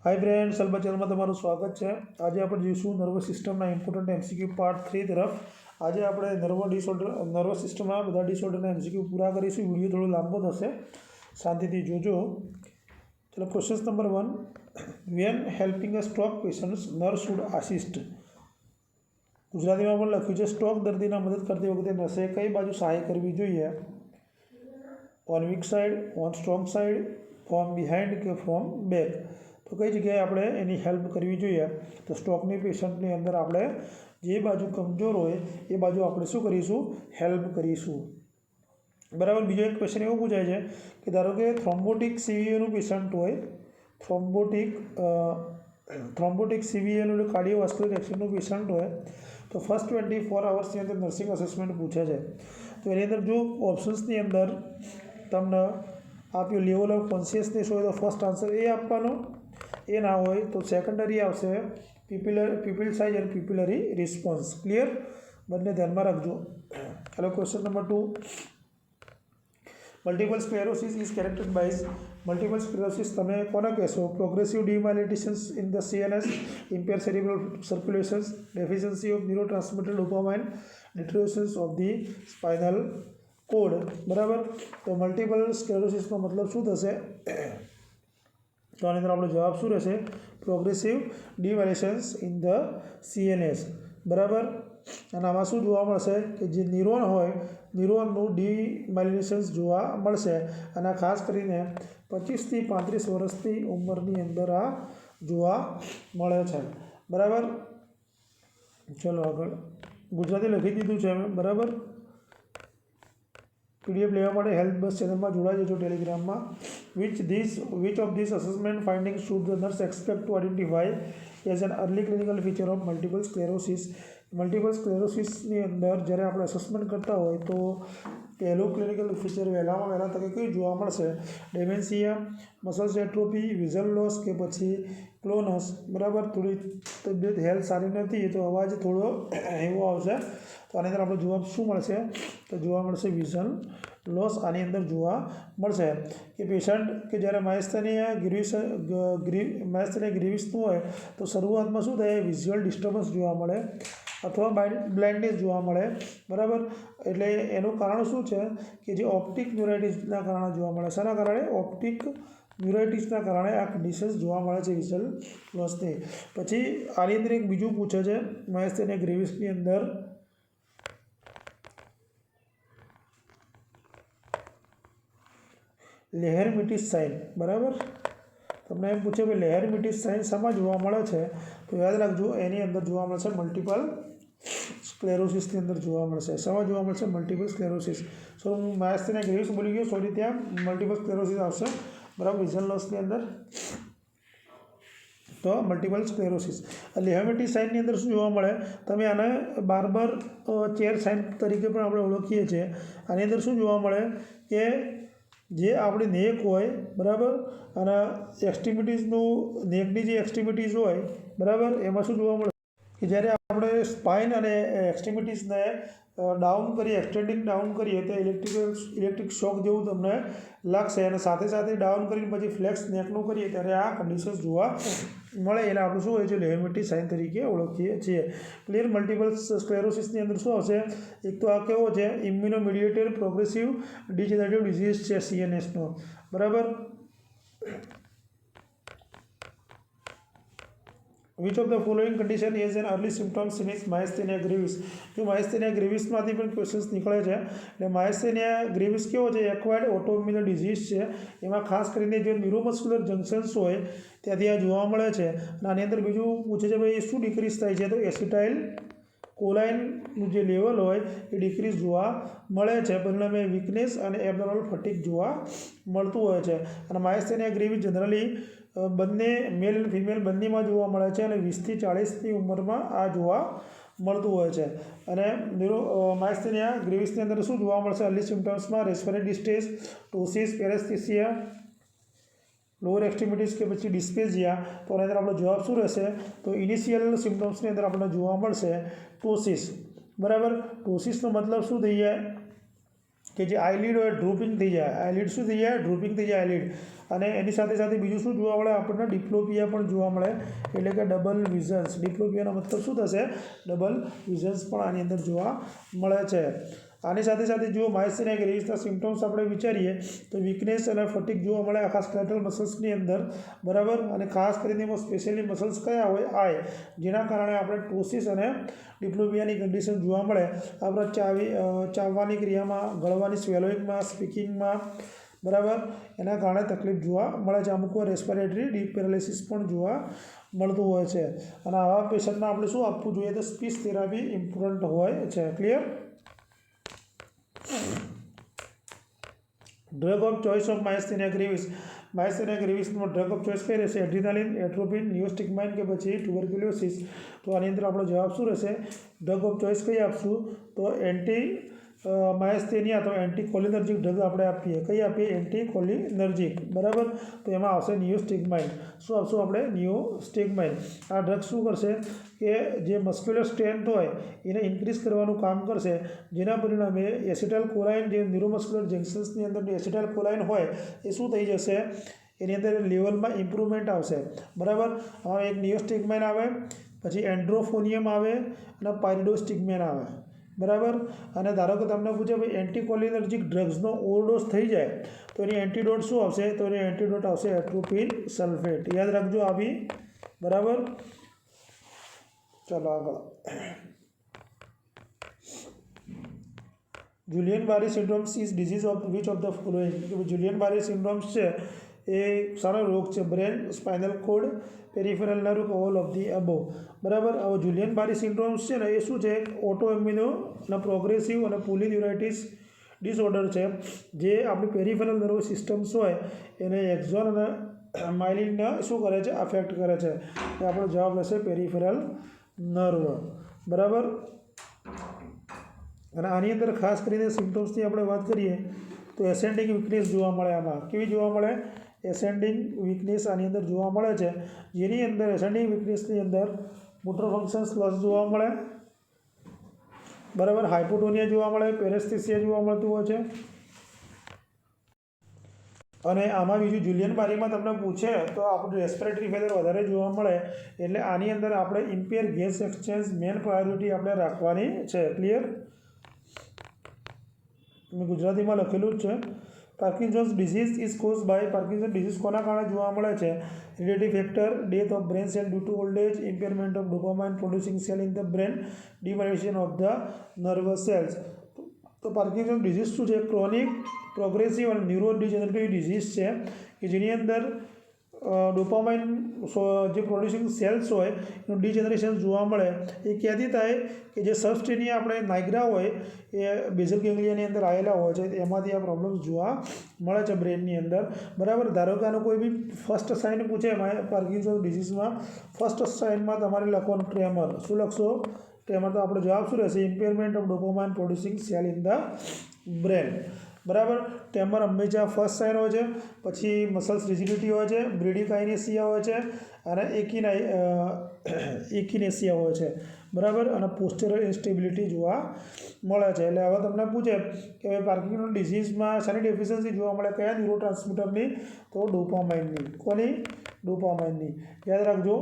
Hi friends, Salba channel में तमारुं स्वागत है। आज आप जोईशुं नर्वस सिस्टमना इम्पोर्टન્ટ एमसीक्यू पार्ट 3 तरफ। आज आप नर्वस सिस्टम बधा डिसऑर्डर एमसीक्यू पूरा करीशुं। विडियो थोड़ो लांबो थशे, शांतिथी जोजो। चलो, question number 1, when helping a stroke patients nurse should assist. Gujarati में पण लख्युं छे, स्ट्रोक दर्दीने मदद करती वखते नर्से कई बाजू सहाय करवी जोईए? On week side, on strong side, from behind के फ्रॉम बेक। तो कई जगह આપણે એની હેલ્પ કરવી જોઈએ? તો સ્ટ્રોકની પેશન્ટની અંદર આપણે જે બાજુ કમજોર હોય એ બાજુ આપણે શું કરીશું? હેલ્પ કરીશું, બરાબર। બીજો એક ક્વેશ્ચન એવો પૂછાય છે કે ધારો કે થ્રોમ્બોટિક સીવીએનું પેશન્ટ હોય, થ્રોમ્બોટિક સીવીએનું કાર્ડિયોવાસ્ક્યુલર એક્સિડન્ટનું પેશન્ટ હોય, તો ફર્સ્ટ 24 અવર્સની અંદર નર્સિંગ અસેસમેન્ટ પૂછે છે। તો એની અંદર જો ઓપ્શન્સની અંદર તમને આપ્યું લેવલ ઓફ કોન્શિયસનેસ હોય તો ફર્સ્ટ આન્સર એ આપવાનો, એ ના હોય તો સેકન્ડરી આવશે પીપલ સાઇઝ અને પીપલરી રિસ્પોન્સ। ક્લિયર? બંને ધ્યાનમાં રાખજો। ચાલો, question number 2, multiple sclerosis is characterized by multiple sclerosis તમે કોને કહેશો? Progressive demyelinations in the CNS, impaired cerebral circulations, deficiency of neurotransmitter dopamine, distortions of the spinal cord, બરાબર। તો મલ્ટિપલ સ્ક્લેરોસિસનો મતલબ શું થશે? તો આની અંદર આપણો જવાબ શું રહેશે? Progressive demyelinations in the CNS, બરાબર। અને આમાં શું જોવા મળશે કે જે ન્યુરોન હોય, ન્યુરોનનું ડીમાયલિટેશન્સ જોવા મળશે, અને ખાસ કરીને 25 થી 35 વર્ષની ઉંમરની અંદર આ જોવા મળે છે, બરાબર। ચલો આગળ, ગુજરાતી લખી દીધું છે અમે, બરાબર। PDF લેવા માટે હેલ્પ બસ ચેનલમાં જોડાઈ જજો ટેલિગ્રામમાં। which of these assessment findings should the nurse expect to identify as an early clinical feature of multiple sclerosis? Multiple સ્ક્લેરોસિસની અંદર જ્યારે આપણે અસેસમેન્ટ કરતા હોય તો પહેલું ક્લિનિકલ ફીચર વહેલામાં વહેલા તકે કઈ જોવા મળશે? Dementia, muscles atrophy, vision loss કે પછી ક્લોનસ, બરાબર। થોડી તબિયત હેલ્થ સારી નથી તો અવાજ થોડો એવો આવશે, તો આની અંદર આપણો જવાબ શું મળશે? તો જોવા મળશે વિઝન લોસ આની અંદર જોવા મળશે। કે પેશન્ટ કે જ્યારે માયસ્થેનિયા ગ્રીવિસનું હોય તો શરૂઆતમાં શું થાય? વિઝ્યુઅલ ડિસ્ટર્બન્સ જોવા મળે અથવા બ્લાઇન્ડનેસ જોવા મળે, બરાબર। એટલે એનું કારણ શું છે કે જે ઓપ્ટિક ન્યુરાઇટિસના કારણે જોવા મળે। શાના કારણે? ઓપ્ટિક ન્યુરાઇટિસના કારણે આ કન્ડિશન્સ જોવા મળે છે વિઝ્યુઅલ લોસની। પછી આની અંદર એક બીજું પૂછે છે માયસ્થેનિયા ગ્રીવિસની અંદર લેહેરમિટીસ સાઇન, બરાબર। તમને એમ પૂછે કે લેહેરમિટીસ સાઇન શામાં જોવા મળે છે? તો યાદ રાખજો એની અંદર જોવા મળશે મલ્ટિપલ સ્ક્લેરોસિસની અંદર જોવા મળશે। શામાં જોવા મળશે? Multiple sclerosis. સો હું માયસ્થેનિયા ગ્રીવિસ બોલી ગયો, સોરી, ત્યાં મલ્ટિપલ સ્ક્લેરોસિસ આવશે, બરાબર, વિઝન લોસની અંદર તો મલ્ટિપલ સ્ક્લેરોસિસ। લેહેરમિટીસ સાઇનની અંદર શું જોવા મળે? તમે આને બાર્બર ચેર સાઇન તરીકે પણ આપણે ઓળખીએ છીએ। આની અંદર શું જોવા મળે કે જે આપણી નેક હોય, બરાબર, અને એક્સ્ટ્રીમિટીઝનું નેકની જે એક્સ્ટ્રીમિટીઝ હોય, બરાબર, એમાં શું જોવા મળે કે જ્યારે આપણે સ્પાઇન અને એક્સ્ટ્રીમિટીઝને ડાઉન કરીએ, એક્સટેન્ડિંગ ડાઉન કરીએ તો ઇલેક્ટ્રિક શોક જેવું તમને લાગશે, અને સાથે સાથે ડાઉન કરીને પછી ફ્લેક્સ નેકનું કરીએ ત્યારે આ કન્ડિશન્સ જોવા મળે, એટલે આપણે શું હોય છે? લેહેરમિટીસ સાઇન તરીકે ઓળખીએ છીએ। ક્લિયર? મલ્ટિપલ સ્ક્લેરોસિસની અંદર શું આવશે? એક તો આ કેવો છે? ઇમ્યુનો મીડિયેટેડ પ્રોગ્રેસિવ ડિજનરેટિવ ડિઝીઝ છે CNSનો, બરાબર। Which of the following condition is an early symptom in myasthenia gravis? જો માયસ્થેનિયા ગ્રીવિસમાંથી પણ ક્વેશ્ચન્સ નીકળે છે, એટલે માયસ્થેનિયા ગ્રીવિસ કેવો છે? એક્વાયર્ડ ઓટોઇમ્યુન ડિઝીઝ છે। એમાં ખાસ કરીને જે ન્યુરોમસ્ક્યુલર જંક્શન્સ હોય ત્યાંથી આ જોવા મળે છે। અને આની અંદર બીજું પૂછે છે ભાઈ શું ડિક્રીઝ થાય છે? તો એસિટાઇલ કોલાઇનનું જે લેવલ હોય એ ડિક્રીઝ જોવા મળે છે, પરિણામે વીકનેસ અને એબનોર્મલ ફટીગ જોવા મળતું હોય છે। અને માયસ્થેનિયા ગ્રીવિસ જનરલી બંને મેલ અને ફિમેલ બંનેમાં જોવા મળે છે, અને 20 થી 40ની ઉંમરમાં આ જોવા મળતું હોય છે। અને માયસ્થેનિયા ગ્રીવિસની અંદર શું જોવા મળશે? Early સિમ્ટમ્સમાં respiratory distress, tosses, પેરેસ્થેસિયા, lower extremities કે પછી ડિસ્પેઝિયા। તો આની અંદર આપણો જવાબ શું રહેશે? તો ઇનિશિયલ સિમ્ટમ્સની અંદર આપણને જોવા મળશે ટોસિસ, બરાબર। ટોસિસનો મતલબ શું થઈ જાય? કે જે આઈલિડ હોય ડ્રૂપિંગ થઈ જાય, આઈલિડ શું થઈ જાય, ડ્રૂપિંગ થઈ જાય આઈલિડ. અને એની સાથે સાથે બીજું શું જોવા મળે આપણને, ડિપ્લોપિયા પણ જોવા મળે, એટલે કે ડબલ વિઝન્સ. ડિપ્લોપિયાનો મતલબ શું થશે, ડબલ વિઝન્સ પણ આની અંદર જોવા મળે છે. આની સાથે સાથે જો માયસ્થેનિયા ગ્રેવિસના સિમ્ટમ્સ આપણે વિચારીએ તો વીકનેસ અને ફટીગ જોવા મળે આખા સ્કેલેટલ મસલ્સની અંદર, બરાબર. અને ખાસ કરીને એમાં સ્પેશિયલી મસલ્સ કયા હોય, આય, જેના કારણે આપણે ટોસિસ અને ડિપ્લોપિયાની કન્ડિશન જોવા મળે. આપણે ચાવવાની ક્રિયામાં, ગળવાની સ્વેલોઇંગમાં, સ્પીકિંગમાં, બરાબર, એના કારણે તકલીફ જોવા મળે છે. અમુક રેસ્પિરેટરી ડીપ પેરાલિસિસ પણ જોવા મળતું હોય છે. અને આવા પેશન્ટને આપણે શું આપવું જોઈએ, તો સ્પીચ થેરાપી ઇમ્પોર્ટન્ટ હોય છે. Clear. Drug of choice of myasthenia gravis. Myasthenia ગ્રેવિસનો ડ્રગ ઓફ ચોઇસ કઈ રહેશે, એડ્રીનાલિન, એટ્રોપિન, નિયોસ્ટિગ્માઇન કે પછી ટ્યુબરક્યુલોસિસ. તો આની અંદર આપણો જવાબ શું રહેશે, ડ્રગ ઓફ ચોઇસ કઈ આપશું, તો માયસ્થેનિયા, તો એન્ટીકોલિનર્જિક ડ્રગ આપણે આપીએ. કઈ આપીએ, એન્ટીકોલિનર્જિક, બરાબર. તો એમાં આવશે નિયોસ્ટિગ્માઇન. શું આપશું આપણે, નિયોસ્ટિગ્માઇન. આ ડ્રગ શું કરશે કે જે મસ્ક્યુલર સ્ટ્રેન્થ હોય એને ઇન્ક્રીઝ કરવાનું કામ કરશે, જેના પરિણામે એસિટાઇલ કોલાઇન, જે ન્યુરોમસ્ક્યુલર જંક્શન્સની અંદર એસિટાઇલ કોલાઇન હોય એ શું થઈ જશે, એની અંદર લેવલમાં ઇમ્પ્રુવમેન્ટ આવશે, બરાબર. હવે એક નિયોસ્ટિગ્માઇન આવે, પછી એન્ડ્રોફોનિયમ આવે અને પાયરિડોસ્ટિગ્મેન આવે, બરાબર. અને ધારો કે તમને પૂછે ભાઈ એન્ટીકોલિનર્જિક ડ્રગ્સનો ઓવરડોઝ થઈ જાય તો એની એન્ટીડોટ શું આવશે, તો એની એન્ટીડોટ આવશે એટ્રોપિન સલ્ફેટ. યાદ રાખજો આ બી, બરાબર. ચલો આગળ. જુલિયન બારી syndromes is disease of which of the following. Julienne બારી સિન્ડ્રોમ્સ છે એ સારો રોગ છે, brain, spinal code, peripheral nerve, all of the above, બરાબર. હવે જુલિયન બારી સિન્ડ્રોમ્સ છે ને એ શું છે, ઓટો ઇમ્યુનો અને પ્રોગ્રેસિવ અને પોલિન્યુરાઇટિસ ડિસઓર્ડર છે, જે આપણી પેરિફેરલ નર્વ સિસ્ટમ્સ હોય એને એક્ઝોન અને માઇલિનને શું કરે છે, અફેક્ટ કરે છે. એ આપણો જવાબ રહેશે પેરિફેરલ નર્વ, બરાબર. અને આની અંદર ખાસ કરીને સિમ્ટમ્સની આપણે વાત કરીએ તો એસેન્ડિંગ વીકનેસ જોવા મળે. આમાં કેવી જોવા મળે, એસેન્ડિંગ વીકનેસ આની અંદર જોવા મળે છે, જેની અંદર એસેન્ડિંગ વીકનેસની અંદર મોટર ફંક્શન્સ લોસ જોવા મળે, બરાબર. હાઇપોટોનિયા જોવા મળે, પેરેસ્થેસિયા જોવા મળતું હોય છે. અને આમાં બીજું જુલિયન બારીમાં તમને પૂછે તો આપણું રેસ્પિરેટરી ફેલર વધારે જોવા મળે, એટલે આની અંદર આપણે impaired gas exchange main priority આપણે રાખવાની છે. ક્લિયર. મેં ગુજરાતીમાં લખેલું જ છે. Parkinson's disease is cause by, Parkinson disease કોના કારણે જોવા મળે છે, relative factor, death of brain cell due to old age, impairment of dopamine producing cell in the brain, demyelination of the nervous cells. તો પાર્કિન્સન ડિઝીઝ શું છે, chronic, progressive અને neuro degenerative disease છે કે જેની અંદર ડોપામાઇન જે producing cells હોય એનું ડિજનરેશન જોવા મળે. એ ક્યાંથી થાય કે જે સબસ્ટેનિયા આપણે નાઇગ્રા હોય એ બેઝલ ગેંગ્લિયાની અંદર આવેલા હોય છે, એમાંથી આ પ્રોબ્લેમ્સ જોવા મળે છે બ્રેનની અંદર, બરાબર. ધારો કે આનો કોઈ બી ફર્સ્ટ સાઇન પૂછે પાર્કિન્સન ડિઝીઝમાં, ફર્સ્ટ સાઇનમાં તમારે લખવાનું ટ્રેમર. શું લખશો, ટ્રેમર. તો આપણો જવાબ શું રહેશે, ઇમ્પેરમેન્ટ of dopamine producing cell in the brain, બરાબર. ટ્રેમર હંમેશા ફર્સ્ટ સાઇન હોય છે, પછી મસલ્સ રિજિડિટી હોય છે, બ્રેડિકાઇનેસિયા હોય છે અને એકિનેસિયા હોય છે, બરાબર. અને પોસ્ચરલ ઇન્સ્ટેબિલિટી જોવા મળે છે. એટલે હવે તમને પૂછે કે પાર્કિન્સન ડિઝીઝમાં શાની ડેફિશિયન્સી જોવા મળે, કયા ન્યુરો ટ્રાન્સમીટરની, તો ડોપામાઇનની. કોની, ડોપામાઇનની. યાદ રાખજો.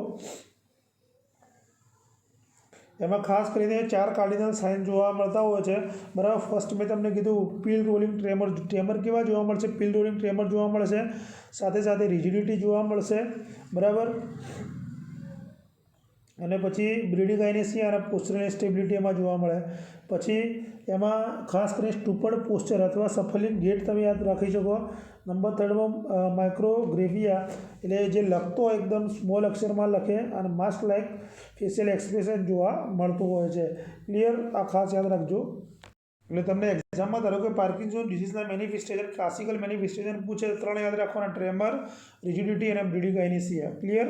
એમાં ખાસ કરીને 4 કાર્ડિનલ સાઇન જોવા મળતા હોય છે, બરાબર. ફર્સ્ટ મેં તમને કીધું પિલ રોલિંગ ટ્રેમર. ટ્રેમર કેવા જોવા મળશે, પિલ રોલિંગ ટ્રેમર જોવા મળશે, સાથે સાથે રિજિડિટી જોવા મળશે, બરાબર. અને પછી બ્રેડિકાઇનેસિયા અને પોસ્ચરલ ઇન્સ્ટેબિલિટી એમાં જોવા મળે. પછી એમાં ખાસ કરીને સ્ટુપડ પોસ્ચર અથવા સફલિંગ ગેટ તમે યાદ રાખી શકો. નંબર 3માં માઇક્રોગ્રેવિયા, એટલે જે લખતો એકદમ સ્મોલ અક્ષરમાં લખે અને માસ્ક લાઇક ફેશિયલ એક્સપ્રેશન જોવા મળતું હોય છે. ક્લિયર. આ ખાસ યાદ રાખજો. એટલે તમને એક્ઝામમાં ધારો કે પાર્કિન્સન ડિઝીઝના મેનિફેસ્ટેશન, ક્લાસિકલ મેનિફેસ્ટેશન પૂછે, 3 યાદ રાખવાના, ટ્રેમર, રિજિડિટી અને bradykinesia. Clear.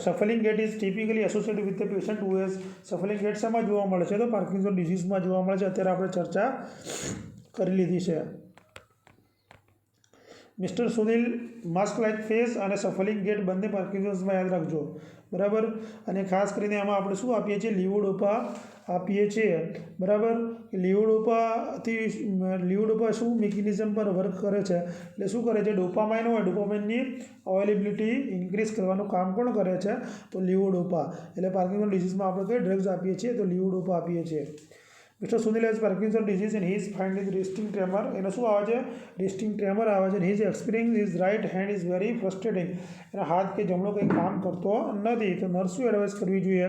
Shuffling gait is typically associated with the patient who has, shuffling gait શેમાં જોવા મળે છે, તો પાર્કિન્સન ડિઝીઝમાં જોવા મળે છે. અત્યારે આપણે ચર્ચા કરી લીધી છે. Mister Sunil mask like face અને સફલિંગ ગેટ બંને પાર્કિન્સન્સમાં યાદ રાખજો, બરાબર. અને ખાસ કરીને આમાં આપણે શું આપીએ છીએ, લીવોડોપા આપીએ છીએ, બરાબર. લીવોડોપા શું મિકેનિઝમ પર વર્ક કરે છે, એટલે શું કરે છે, ડોપામાઇન હોય, ડોપામાઇનની અવેલેબિલિટી ઇન્ક્રીઝ કરવાનું કામ કોણ કરે છે, તો લીવોડોપા. એટલે પાર્કિન્સન ડિઝીઝમાં આપણે કઈ ડ્રગ્સ આપીએ છીએ, તો લીવોડોપા આપીએ છીએ. Mister Sunil has Parkinson disease and he is finding resting tremor. એનો શું આવે છે, રેસ્ટિંગ ટ્રેમર આવે છે. He is experience his right hand is very frustrating. એના હાથ કે જમણો કંઈ કામ કરતો નથી. તો નર્સ શું એડવાઇસ કરવી જોઈએ,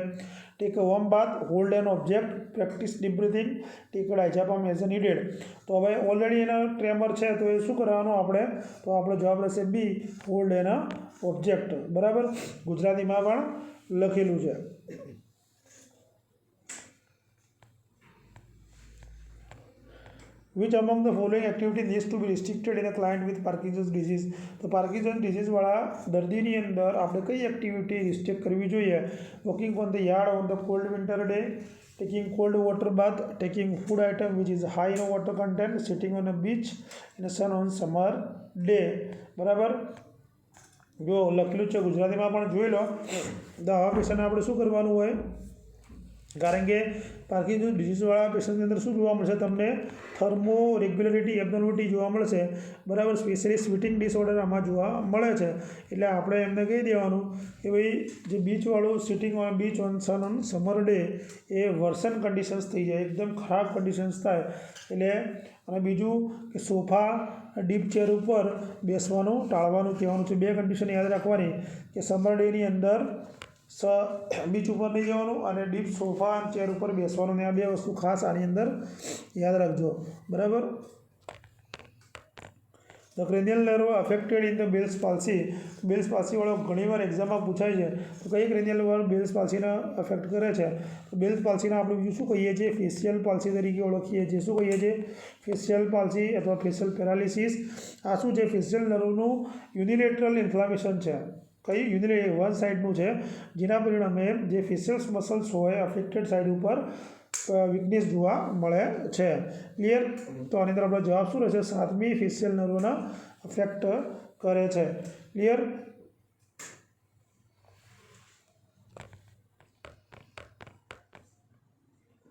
take a warm bath, hold an object, practice deep breathing, take a diazepam as a needed. તો હવે ઓલરેડી એના ટ્રેમર છે, તો એ શું કરવાનું આપણે, તો આપણો જવાબ રહેશે બી, હોલ્ડ એન ઓબ્જેક્ટ, બરાબર. ગુજરાતીમાં પણ લખેલું છે. Which among the following activity needs to be restricted in a client with Parkinson's disease? તો પાર્કિન્સન ડિઝીઝવાળા દર્દીની અંદર આપણે કઈ એક્ટિવિટી રિસ્ટ્રિક્ટ કરવી જોઈએ? Walking on the yard on the cold winter day, taking cold water bath, taking food item which is high in water content, sitting on a beach in sun on summer day, બરાબર. જો લખેલું છે ગુજરાતીમાં પણ જોઈ લો. તો આવા પેશન્ટને આપણે શું કરવાનું હોય, કારણ કે પાર્કિન્સન ડિઝીઝવાળા પેશન્ટની અંદર શું જોવા મળશે, તમને થર્મો રેગ્યુલરિટી એબનોર્મલિટી જોવા મળશે, બરાબર. સ્પેશિયલી સ્વીટિંગ ડિસઓર્ડર આમાં જોવા મળે છે. એટલે આપણે એમને કહી દેવાનું કે ભાઈ જે બીચવાળું sitting on beach on sun on summer day એ વર્સન કન્ડિશન્સ થઈ જાય, એકદમ ખરાબ કન્ડિશન્સ થાય. એટલે અને બીજું કે સોફા ડીપ ચેર ઉપર બેસવાનું ટાળવાનું કહેવાનું છે. બે કન્ડિશન યાદ રાખવાની કે સમર ડેની અંદર બીચ ઉપર નહીં જવાનું અને ડીપ સોફા ચેર ઉપર બેસવાનું. ને આ બે વસ્તુ ખાસ આની અંદર યાદ રાખજો, બરાબર. The cranial nerve affected in the Bell's palsy. Bell's પાલ્સીવાળો ઘણીવાર એક્ઝામમાં પૂછાય છે. તો કઈ ક્રેનિયલ નર્વ બેલ્સ પાલ્સીને અફેક્ટ કરે છે? તો બેલ્સ પાલ્સીને આપણે બીજું શું કહીએ છીએ, ફેશિયલ પાલ્સી તરીકે ઓળખીએ છીએ. શું કહીએ છીએ? ફેશિયલ પાલ્સી અથવા ફેશિયલ પેરાલિસિસ. આ શું છે, ફેશિયલ નર્વનું યુનિલેટરલ ઇન્ફ્લામેશન છે. કઈ વન સાઇડનું છે, જેના પરિણામે જે ફેશિયલ મસલ્સ હોય અફેક્ટેડ સાઇડ ઉપર વીકનેસ જોવા મળે છે. ક્લિયર? તો આની અંદર આપણો જવાબ શું રહેશે, 7મી ફેશિયલ નર્વને અફેક્ટ કરે છે. Clear?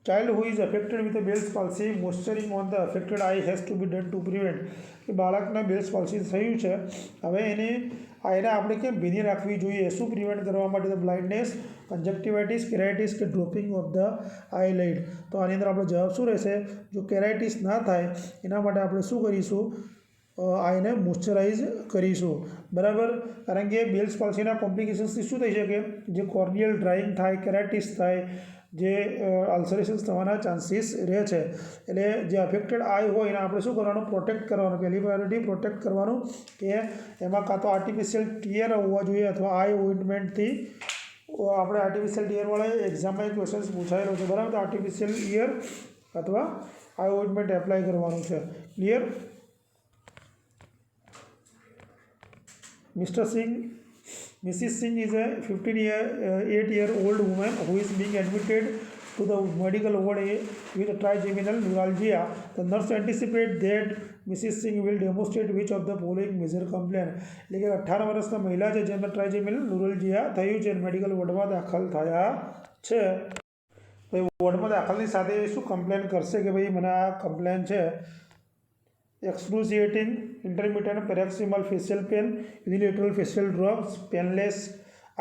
Child who is affected with a Bell's palsy, moisturizing on the affected eye has to be done to prevent. કે બાળકને બેલ્સ પાલ્સી થયું છે, હવે એને આપણે કેમ ભીની રાખવી જોઈએ, શું પ્રિવેન્ટ કરવા માટે? તો બ્લાઇન્ડનેસ, કંજક્ટિવાઇટિસ, કેરાઇટિસ કે ડ્રોપિંગ ઓફ ધ આઈલાઇડ. તો આની અંદર આપણો જવાબ શું રહેશે, જો કેરાઇટિસ ના થાય એના માટે આપણે શું કરીશું, આઈને મોઇશ્ચરાઇઝ કરીશું, બરાબર. કારણ કે બેલ્સ પાલ્સીના કોમ્પ્લિકેશન્સથી શું થઈ શકે, જે કોર્નિયલ ડ્રાઇંગ થાય, કેરાઇટિસ થાય, જે અલ્સરેશન્સ થવાના ચાન્સીસ રહે છે. એટલે જે અફેક્ટેડ આઈ હોય એને આપણે શું કરવાનું, પ્રોટેક્ટ કરવાનું. પહેલી પ્રાયોરિટી પ્રોટેક્ટ કરવાનું કે એમાં કાં તો આર્ટિફિશિયલ ટીયર હોવા જોઈએ અથવા આઈ ઓઇન્ટમેન્ટથી. આપણે આર્ટિફિશિયલ ટીયરવાળા એક્ઝામમાં ક્વેશ્ચન્સ પૂછાયેલો છે, બરાબર. તો આર્ટિફિશિયલ ઈયર અથવા આઈ ઓઇન્ટમેન્ટ એપ્લાય કરવાનું છે. Clear? Mrs. Singh is a 58-year-old woman who is being admitted to the medical ward with trigeminal neuralgia. The nurse anticipates that Mrs. Singh will demonstrate which of the following major complaint. એટલે કે 18 વર્ષના મહિલા છે જેમને ટ્રાઇજેમિનલ ન્યુરાલ્જિયા થયું છે, medical વોર્ડમાં દાખલ થયા છે. ભાઈ વોર્ડમાં દાખલની સાથે શું કમ્પ્લેન કરશે કે ભાઈ મને આ કમ્પ્લેન છે, excruciating intermittent paroxysmal facial pain, unilateral facial drops, painless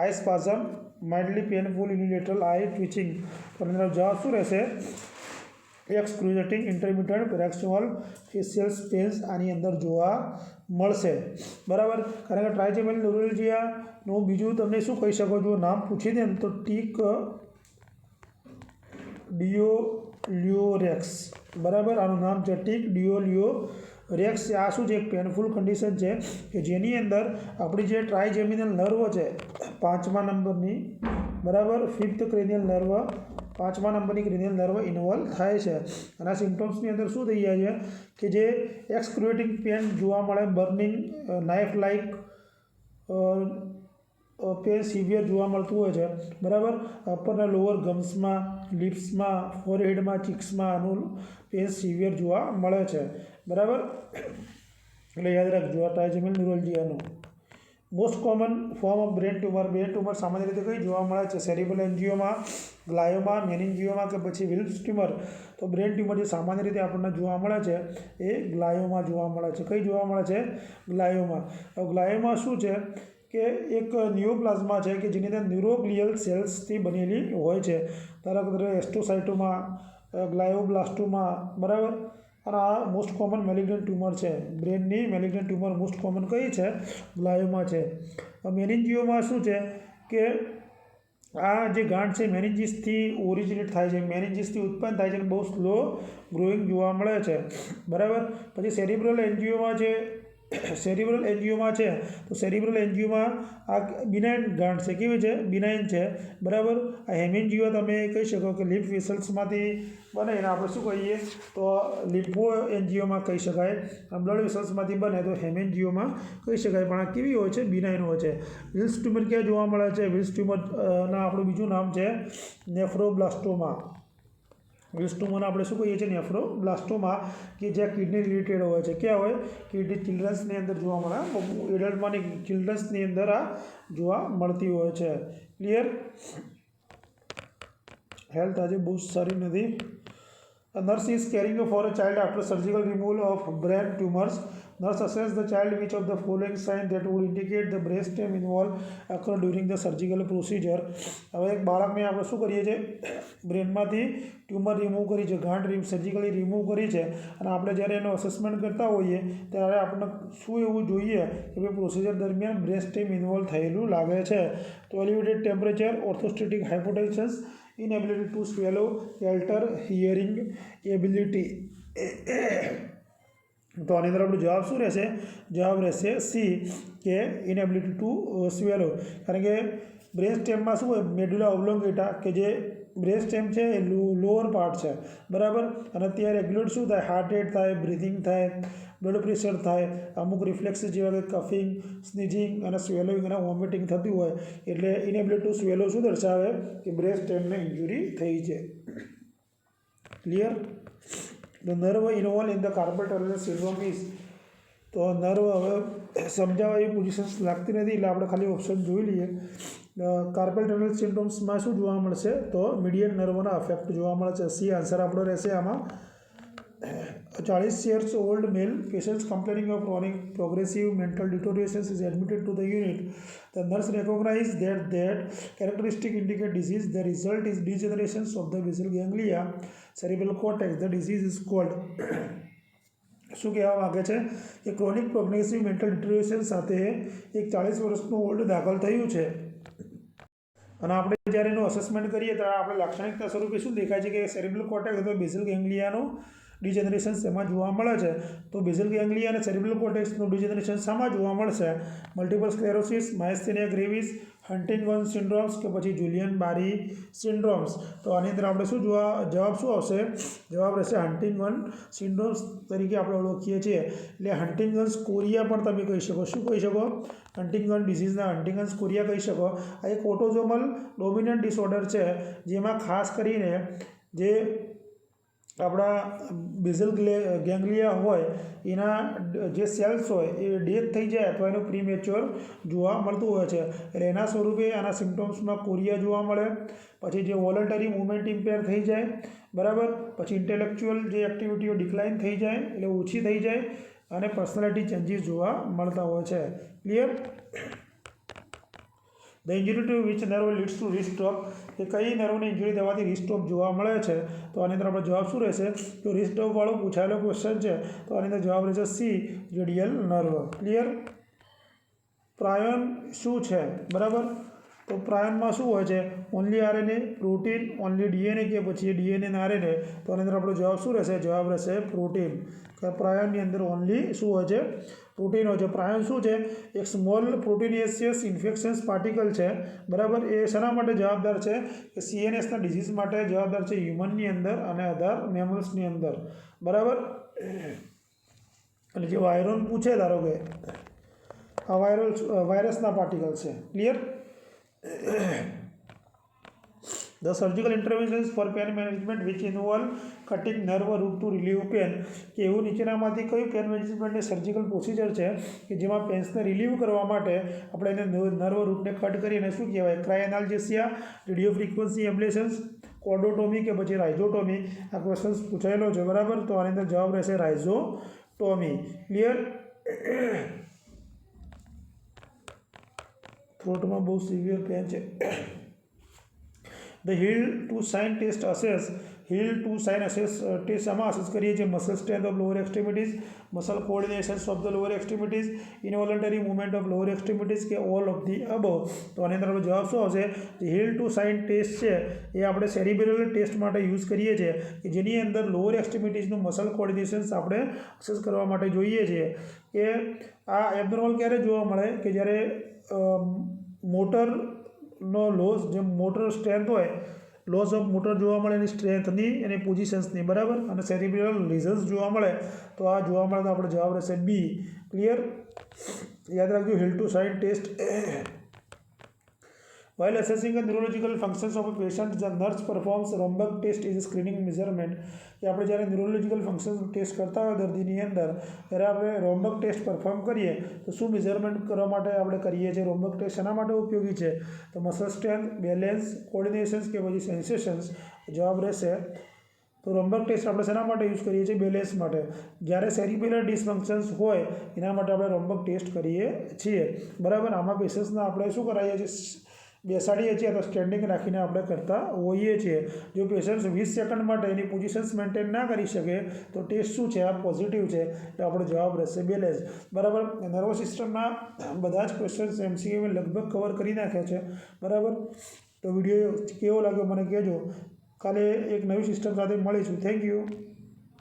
eye spasm, mildly painful unilateral eye twitching. તો એનો જવાબ શું રહેશે, excruciating intermittent paroxysmal facial pains આની અંદર જોવા મળશે, બરાબર. કારણ કે ટ્રાઇજેમિનલ ન્યુરાલ્જિયાનું બીજું તમને શું કહી શકો, જો નામ પૂછી દે ને તો ટીક ડિયોલિયોરેક્સ, બરાબર. આનું નામ છે ટીક ડિયોલિયોરેક્સ. આ શું છે, એક પેનફુલ કન્ડિશન છે કે જેની અંદર આપણી જે ટ્રાઇજેમિનલ નર્વ છે 5મા નંબરની, બરાબર, 5th ક્રેનિયલ નર્વ, 5મા નંબરની ક્રેનિયલ નર્વ ઇન્વોલ્વ થાય છે. અને આ સિમ્ટમ્સની અંદર શું થઈ જાય છે કે જે એક્સક્રુએટિંગ પેન જોવા મળે, burning knife like pain severe જોવા મળતું હોય છે, બરાબર. અપરના લોઅર ગમ્સમાં, લિપ્સમાં, ફોરહેડમાં, ચીક્સમાં આનું પેન સિવિયર જોવા મળે છે, બરાબર. એટલે યાદ રાખજો આ ટ્રાઇજેમિયલ ન્યુરોલ્જિયાનો. Most common form of brain tumor સામાન્ય રીતે કઈ જોવા મળે છે? સેરિબ્રલ એન્જિયોમાં, ગ્લાયોમા, મેનિન્જિયોમા કે પછી વિલ્સ ટ્યુમર. તો બ્રેન ટ્યુમર જે સામાન્ય રીતે આપણને જોવા મળે છે એ ગ્લાયોમા જોવા મળે છે. કઈ જોવા મળે છે? ગ્લાયોમા. ગ્લાયોમા શું છે કે એક ન્યુરોપ્લાઝમા છે કે જેની અંદર ન્યુરોગ્લિયલ સેલ્સથી બનેલી હોય છે. ધારો કે એસ્ટ્રોસાઇટોમા, ગ્લાયોબ્લાસ્ટોમા, બરાબર. અને આ મોસ્ટ કોમન મેલિગ્નન્ટ ટ્યુમર છે. બ્રેનની મેલિગ્નન્ટ ટ્યુમર મોસ્ટ કોમન કઈ છે? ગ્લાયોમા છે. મેનિન્જિયોમા શું છે કે આ જે ગાંઠ છે મેનિન્જીસથી ઓરિજિનેટ થાય છે, મેનિન્જીસથી ઉત્પન્ન થાય છે અને બહુ સ્લો ગ્રોઈંગ જોવા મળે છે, બરાબર. પછી સેરિબ્રલ એન્જિયોમા છે. સેરિબ્રલ એન્જિયોમા છે તો સેરિબ્રલ એન્જિયોમા આ બિનાઇન ગાંઠ છે. કેવી છે? બિનાઇન છે, બરાબર. આ હેમેન્જિયો તમે કહી શકો કે લિમ્ફ વેસલ્સમાંથી બને એને આપણે શું કહીએ તો લિમ્ફો એન્જિયોમા કહી શકાય. બ્લડ વેસલ્સમાંથી બને તો હેમેન્જિયોમા કહી શકાય. પણ આ કેવી હોય છે? બિનાઇન હોય છે. વિલ્સ ટ્યુમર ક્યાં જોવા મળે છે? વિલ્સ ટ્યુમરના આપણું બીજું નામ છે નેફ્રોબ્લાસ્ટોમા. વિલ્સ ટ્યુમરને આપણે શું કહીએ છીએ? નેફ્રોબ્લાસ્ટોમા, કે જ્યાં કિડની રિલેટેડ હોય છે. ક્યાં હોય? કિડની ચિલ્ડ્રન્સની અંદર જોવા મળે. એડલ્ટમાં નહીં, ચિલ્ડ્રન્સની અંદર આ જોવા મળતી હોય છે. ક્લિયર? હેલ્થ આજે બહુ સારી નથી. A nurse is caring for a child after surgical removal of brain tumors. Nurse assess the child which of the following signs that would indicate the brain stem involved occur during the surgical procedure. હવે એક બાળકને આપણે શું કરીએ છીએ? બ્રેનમાંથી tumour remove કરી છે, ગાંઠ સર્જિકલી રિમૂવ કરી છે અને આપણે જ્યારે એનો અસેસમેન્ટ કરતા હોઈએ ત્યારે આપણને શું એવું જોઈએ કે ભાઈ પ્રોસિજર દરમિયાન બ્રેન સ્ટેમ ઇન્વોલ્વ થયેલું લાગે છે? તો elevated temperature, orthostatic hypotension, inability to swallow, alter hearing ability. તો આની અંદર આપણો જવાબ શું રહેશે? જવાબ રહેશે સી, કે ઇનએબિલિટી ટુ સ્વેલો. કારણ કે બ્રેન સ્ટેમમાં શું હોય? મેડુલા ઓબ્લોંગેટા, કે જે બ્રેન સ્ટેમ છે એ લોઅર પાર્ટ છે, બરાબર. અને ત્યાં રેગ્યુલેટ શું થાય? હાર્ટ રેટ થાય, બ્રિથિંગ થાય, બ્લડ પ્રેશર થાય, અમુક રિફ્લેક્સ જેવા કે કફિંગ, સ્નીઝિંગ અને સ્વેલોઈંગ અને વોમિટિંગ થતી હોય. એટલે ઇનએબિલિટી ટુ સ્વેલો શું દર્શાવે? કે બ્રેન સ્ટેમને ઇન્જુરી થઈ છે. Clear? The nerve involve in the carpal tunnel syndrome is. તો નર્વ હવે સમજાવવા એવી પોઝિશન્સ લાગતી નથી એટલે આપણે ખાલી ઓપ્શન જોઈ લઈએ. કાર્પલ ટનલ સિન્ડ્રોમ્સમાં શું જોવા મળશે? તો મીડિયન નર્વના અફેક્ટ જોવા મળે છે. સી આન્સર આપણો રહેશે આમાં. 40 years old male patient complaining of chronic progressive mental deterioration is admitted to the unit. The nurse recognized that characteristic indicate disease. The result is degeneration of the basal ganglia, cerebral cortex. The disease is called. શું કહેવા માગે છે કે chronic progressive mental ડિટોરિએશન સાથે એક 40 વર્ષનું old દાખલ થયું છે અને આપણે જ્યારે એનું અસેસમેન્ટ કરીએ ત્યારે આપણે લાક્ષણિકતા સ્વરૂપે શું દેખાય છે કે સેરેબ્રલ કોર્ટેક્સ અથવા બેઝલ ગેંગ્લિયાનું ડિજનરેશન એમાં જોવા મળે છે. તો બેઝલ ગેંગ્લિયા અને સેરેબ્રલ કોર્ટેક્સનું ડિજનરેશન શામાં જોવા મળશે? મલ્ટિપલ સ્ક્લેરોસિસ, માયસ્થેનિયા ગ્રેવિસ, હન્ટિંગટન સિન્ડ્રોમ્સ કે પછી જુલિયન બારી સિન્ડ્રોમ્સ. તો આની અંદર આપણે શું જવાબ શું આવશે? જવાબ રહેશે હન્ટિંગટન સિન્ડ્રોમ્સ તરીકે આપણે ઓળખીએ છીએ. એટલે હન્ટિંગટન્સ કોરિયા પણ તમે કહી શકો. શું કહી શકો? હન્ટિંગટન ડિઝીઝના હન્ટિંગટન્સ કોરિયા કહી શકો. આ એક ઓટોઝોમલ ડોમિનન્ટ ડિસઓર્ડર છે જેમાં ખાસ કરીને જે આપણા બેઝલ ગેંગ્લિયા હોય એના જે સેલ્સ હોય એ ડેથ થઈ જાય અથવા એનું પ્રીમેચ્યોર જોવા મળતું હોય છે. એટલે એના સ્વરૂપે આના સિમ્ટમ્સમાં કોરિયા જોવા મળે. પછી જે વોલન્ટરી મુવમેન્ટ ઇમ્પેર થઈ જાય, બરાબર. પછી ઇન્ટેલેક્ચ્યુઅલ જે એક્ટિવિટીઓ ડિક્લાઇન થઈ જાય એટલે ઓછી થઈ જાય અને પર્સનાલિટી ચેન્જીસ જોવા મળતા હોય છે. Clear? The injury to which nerve leads to wrist drop, કે કઈ નર્વને ઇન્જરી થવાથી રિસ્ટોપ જોવા મળે છે? તો આની અંદર આપણો જવાબ શું રહેશે? તો રિસ્ટોપવાળો પૂછાયેલો ક્વેશ્ચન છે તો આની અંદર જવાબ રહેશે સી, રેડિયલ નર્વ. ક્લિયર? પ્રાયોન શું છે? બરાબર. તો પ્રાયોનમાં શું હોય છે? Only RNA, protein, only DNA કે પછી ડીએનએ અને આરએનએ. તો આની અંદર આપણો જવાબ શું રહેશે? જવાબ રહેશે પ્રોટીન. પ્રાયોનની અંદર ઓનલી શું હોય છે? પ્રોટીન હોય છે. પ્રાયોન શું છે? એક સ્મોલ પ્રોટીનિયસિયસ ઇન્ફેક્શન્સ પાર્ટિકલ છે, બરાબર. એ શેના માટે જવાબદાર છે? કે CNSના ડિઝીઝ માટે જવાબદાર છે હ્યુમનની અંદર અને અધર મેમલ્સની અંદર, બરાબર. અને જે વાયરોન પૂછે, ધારો કે આ વાયરસના પાર્ટિકલ છે. Clear? The surgical interventions for pain management which involve cutting nerve root to relieve pain, કે એવું નીચેનામાંથી કયું પેન મેનેજમેન્ટની સર્જિકલ પ્રોસિજર છે કે જેમાં પેન્સને રિલીવ કરવા માટે આપણે એને નર્વ રૂટને કટ કરીને શું કહેવાય, ક્રાયનાલ્જેસિયા, રેડિયો ફ્રીક્વન્સી એબ્લેશન્સ, કોર્ડોટોમી કે પછી રાઇઝોટોમી. આ ક્વેશ્ચન્સ પૂછાયેલો છે, બરાબર. તો આની અંદર જવાબ રહેશે રાઇઝોટોમી. ક્લિયર. થ્રોટમાં બહુ સિવિયર પેન છે. The heel to shin test assess, heel to shin test આમાં અસેસ કરીએ છીએ muscle strength of lower extremities, muscle coordinations of the lower extremities, involuntary movement of lower extremities, કે ઓલ ઓફ ધી અબવ. તો આની અંદર આપણે જવાબ શું આવશે? હિલ ટુ સાઇન ટેસ્ટ છે એ આપણે સેરિબ્રલ ટેસ્ટ માટે યુઝ કરીએ છીએ, કે જેની અંદર લોઅર એક્સ્ટ્રીમિટીઝનું મસલ કોઓર્ડિનેશન્સ આપણે અસેસ કરવા માટે જોઈએ છીએ. કે આ એબનોર્મલ ક્યારે જોવા મળે? કે જ્યારે મોટરનો લોસ, જે મોટર સ્ટ્રેન્થ હોય, લોસ ઓફ મોટર જોવા મળે એની સ્ટ્રેન્થની, એની પોઝિશન્સની, બરાબર. અને સેરિબ્રલ લીઝન્સ જોવા મળે તો આ જોવા મળે તો આપણે જવાબ રહેશે બી. ક્લિયર. યાદ રાખજો, heel to shin test. While assessing the neurological functions of a patient, the nurse performs Romberg test is a screening measurement. કે આપણે જ્યારે ન્યુરોલોજીકલ ફંક્શન ટેસ્ટ કરતા હોય દર્દીની અંદર, ત્યારે આપણે રોમ્બર્ગ ટેસ્ટ પરફોર્મ કરીએ તો શું મેઝરમેન્ટ કરવા માટે આપણે કરીએ છીએ? રોમ્બર્ગ ટેસ્ટ શેના માટે ઉપયોગી છે? તો મસલ સ્ટ્રેન્થ, બેલેન્સ, કોઓર્ડિનેશન્સ કે પછી સેન્સેશન્સ. જવાબ રહેશે તો રોમ્બર્ગ ટેસ્ટ આપણે શેના માટે યુઝ કરીએ છીએ? બેલેન્સ માટે. જ્યારે સેરિબ્રલ ડિસફંક્શન્સ હોય એના માટે આપણે રોમ્બર્ગ ટેસ્ટ કરીએ છીએ, બરાબર. આમાં પેશન્ટ્સને આપણે શું કરાવીએ છીએ? બેસાડીએ છીએ અથવા સ્ટેન્ડિંગ રાખીને આપણે કરતા હોઈએ છીએ. જો પેશન્ટ 20 સેકન્ડ માટે એની પોઝિશન્સ મેન્ટેન ના કરી શકે તો ટેસ્ટ શું છે? આ પોઝિટિવ છે. એટલે આપણો જવાબ રહેશે બેલેન્સ, બરાબર. નર્વસ સિસ્ટમના બધા જ ક્વેશ્ચન્સ MCQ લગભગ કવર કરી નાખ્યા છે, બરાબર. તો વિડીયો કેવો લાગ્યો મને કહેજો. કાલે એક નવી સિસ્ટમ સાથે મળીશું. Thank you.